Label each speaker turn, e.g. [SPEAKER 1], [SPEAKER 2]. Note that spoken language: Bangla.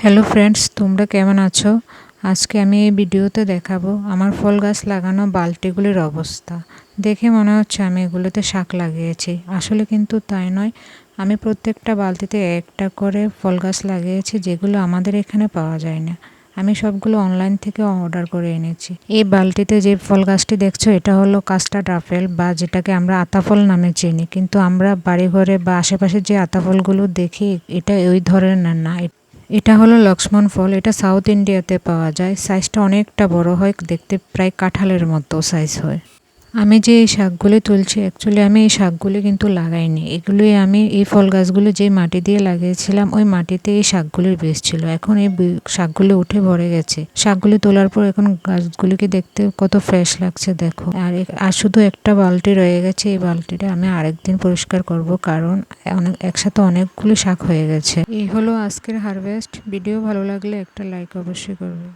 [SPEAKER 1] হ্যালো ফ্রেন্ডস, তোমরা কেমন আছো? আজকে আমি এই ভিডিওতে দেখাবো আমার ফল গাছ লাগানো বালতিগুলির অবস্থা। দেখে মনে হচ্ছে আমি এগুলোতে শাক লাগিয়েছি, আসলে কিন্তু তাই নয়। আমি প্রত্যেকটা বালতিতে একটা করে ফল গাছ লাগিয়েছি, যেগুলো আমাদের এখানে পাওয়া যায় না। আমি সবগুলো অনলাইন থেকে অর্ডার করে এনেছি। এই বালতিতে যে ফল গাছটি দেখছো, এটা হলো কাস্টার্ড আপেল, বা যেটাকে আমরা আতাফল নামে চিনি, কিন্তু আমরা বাড়িঘরে বা আশেপাশে যে আতাফলগুলো দেখি, এটা ওই ধরনের না। এটা হলো লক্ষ্মণ ফল। এটা সাউথ ইন্ডিয়াতে পাওয়া যায়। সাইজটা অনেকটা বড় হয়, দেখতে প্রায় কাঁঠালের মতো সাইজ হয়। আমি যে এই শাকগুলি তুলছি, অ্যাকচুয়ালি আমি এই শাকগুলি কিন্তু লাগাইনি। এগুলোই আমি এই ফল গাছগুলো যে মাটি দিয়ে লাগিয়েছিলাম, ওই মাটিতে এই শাকগুলির বীজ ছিল। এখন এই শাকগুলি উঠে ভরে গেছে। শাকগুলি তোলার পর এখন গাছগুলিকে দেখতে কত ফ্রেশ লাগছে দেখো। আর শুধু একটা বালতি রয়ে গেছে। এই বালতিটা আমি আরেকদিন পরিষ্কার করব, কারণ একসাথে অনেকগুলি শাক হয়ে গেছে। এই হলো আজকের হারভেস্ট। ভিডিও ভালো লাগলে একটা লাইক অবশ্যই করবে।